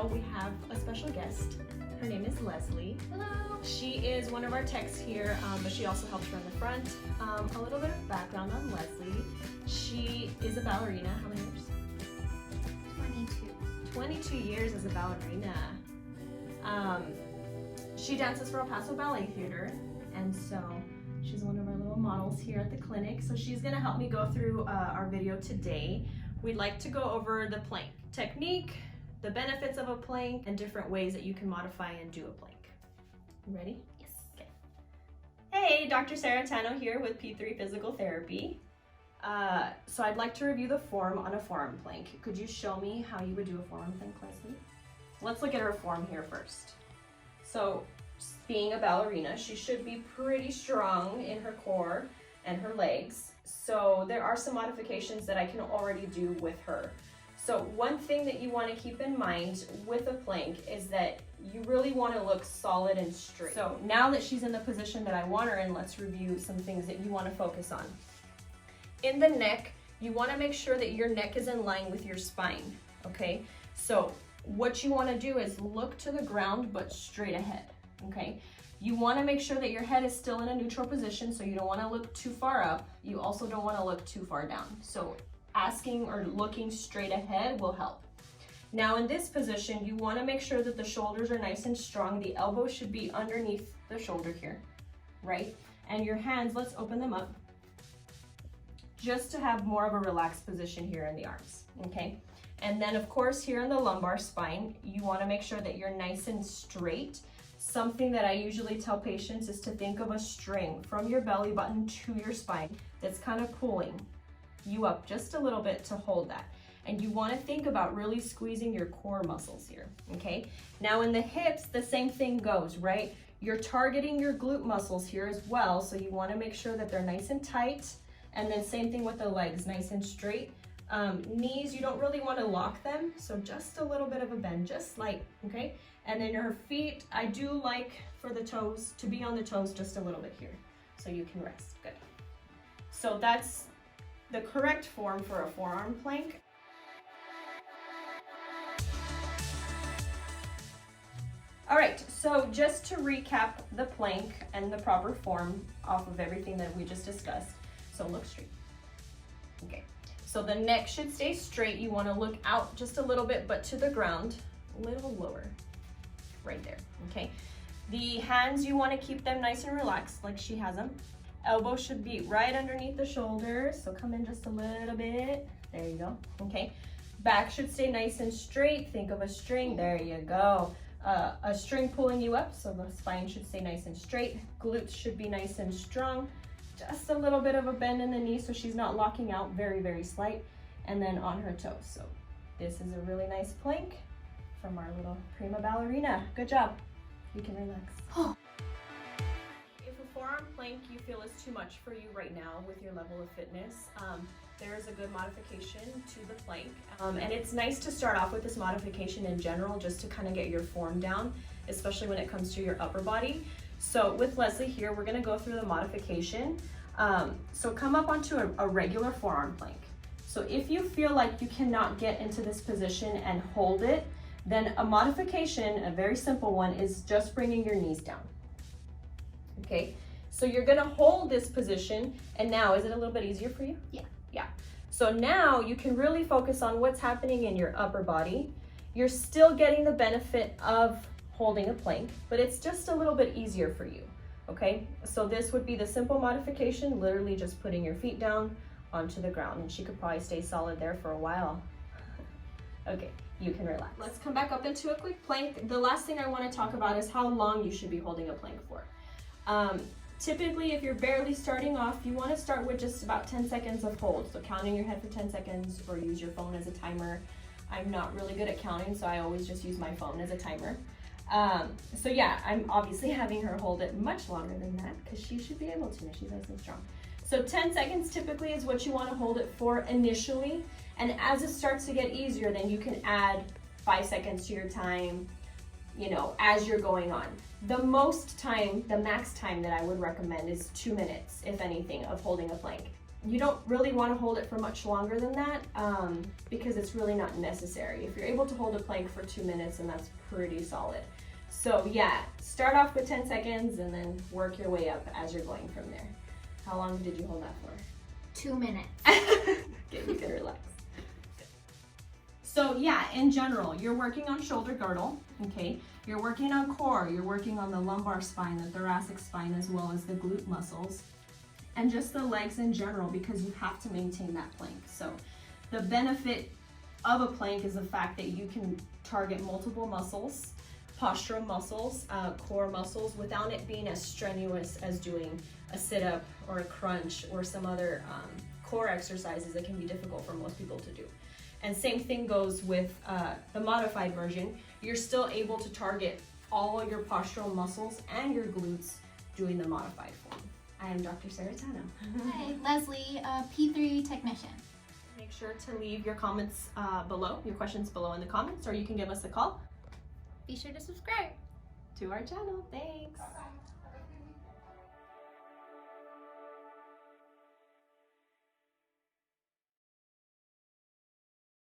video, we have a special guest. Her name is Leslie. Hello. She is one of our techs here, but she also helps run the front. A little bit of background on Leslie. She is a ballerina. How many years? 22. 22 years as a ballerina. She dances for El Paso Ballet Theater, and so she's one of our little models here at the clinic. So she's gonna help me go through our video today. We'd like to go over the plank technique, the benefits of a plank, and different ways that you can modify and do a plank. You ready? Yes. Okay. Hey, Dr. Sarah Tano here with P3 Physical Therapy. So I'd like to review the form on a forearm plank. Could you show me how you would do a forearm plank, Leslie? Let's look at her form here first. So, being a ballerina, she should be pretty strong in her core and her legs. So there are some modifications that I can already do with her. So one thing that you want to keep in mind with a plank is that you really want to look solid and straight. So now that she's in the position that I want her in, let's review some things that you want to focus on. In the neck, you want to make sure that your neck is in line with your spine, okay? So what you want to do is look to the ground but straight ahead, okay? You want to make sure that your head is still in a neutral position, so you don't want to look too far up. You also don't want to look too far down. So asking or looking straight ahead will help. Now in this position, you want to make sure that the shoulders are nice and strong. The elbow should be underneath the shoulder here, right? And your hands, let's open them up, just to have more of a relaxed position here in the arms, okay? And then of course here in the lumbar spine, you want to make sure that you're nice and straight. Something that I usually tell patients is to think of a string from your belly button to your spine that's kind of pulling you up just a little bit to hold that. And you want to think about really squeezing your core muscles here, okay? Now in the hips, the same thing goes, right? You're targeting your glute muscles here as well, so you want to make sure that they're nice and tight. And then same thing with the legs, nice and straight. Knees, you don't really want to lock them, so just a little bit of a bend, just light, okay? And then your feet, I do like for the toes to be on the toes just a little bit here, so you can rest. Good. So that's the correct form for a forearm plank. All right, so just to recap the plank and the proper form off of everything that we just discussed. So look straight. Okay, so the neck should stay straight. You want to look out just a little bit, but to the ground, a little lower. Right there, okay? The hands, you want to keep them nice and relaxed like she has them. Elbow should be right underneath the shoulders, so come in just a little bit. There you go, okay? Back should stay nice and straight. Think of a string, there you go. A string pulling you up, so the spine should stay nice and straight. Glutes should be nice and strong. Just a little bit of a bend in the knee so she's not locking out, very, very slight. And then on her toes. So this is a really nice plank from our little prima ballerina. Good job. You can relax. If a forearm plank you feel is too much for you right now with your level of fitness, there is a good modification to the plank. And it's nice to start off with this modification in general just to kind of get your form down, especially when it comes to your upper body. So with Leslie here, we're gonna go through the modification. So come up onto a regular forearm plank. So if you feel like you cannot get into this position and hold it, then a modification, a very simple one, is just bringing your knees down. Okay, so you're gonna hold this position, and now, is it a little bit easier for you? Yeah. Yeah. So now you can really focus on what's happening in your upper body. You're still getting the benefit of holding a plank, but it's just a little bit easier for you, okay? So this would be the simple modification, literally just putting your feet down onto the ground, and she could probably stay solid there for a while. Okay. You can relax. Let's come back up into a quick plank. The last thing I want to talk about is how long you should be holding a plank for. Typically, if you're barely starting off, you want to start with just about 10 seconds of hold. So counting your head for 10 seconds or use your phone as a timer. I'm not really good at counting, so I always just use my phone as a timer. So yeah, I'm obviously having her hold it much longer than that because she should be able to. She's nice and strong. So 10 seconds typically is what you want to hold it for initially. And as it starts to get easier, then you can add 5 seconds to your time, you know, as you're going on. The most time, the max time that I would recommend is 2 minutes, if anything, of holding a plank. You don't really want to hold it for much longer than that because it's really not necessary. If you're able to hold a plank for 2 minutes, then that's pretty solid. So yeah, start off with 10 seconds and then work your way up as you're going from there. How long did you hold that for? 2 minutes. Okay, you can relax. So yeah, in general, you're working on shoulder girdle, okay? You're working on core, you're working on the lumbar spine, the thoracic spine, as well as the glute muscles, and just the legs in general, because you have to maintain that plank. So the benefit of a plank is the fact that you can target multiple muscles, postural muscles, core muscles, without it being as strenuous as doing a sit-up or a crunch or some other core exercises that can be difficult for most people to do. And same thing goes with the modified version. You're still able to target all your postural muscles and your glutes doing the modified form. I am Dr. Sarah Tano. Hi, Leslie, a P3 technician. Make sure to leave your comments below, your questions below in the comments, or you can give us a call Be sure to subscribe to our channel. Thanks. Bye.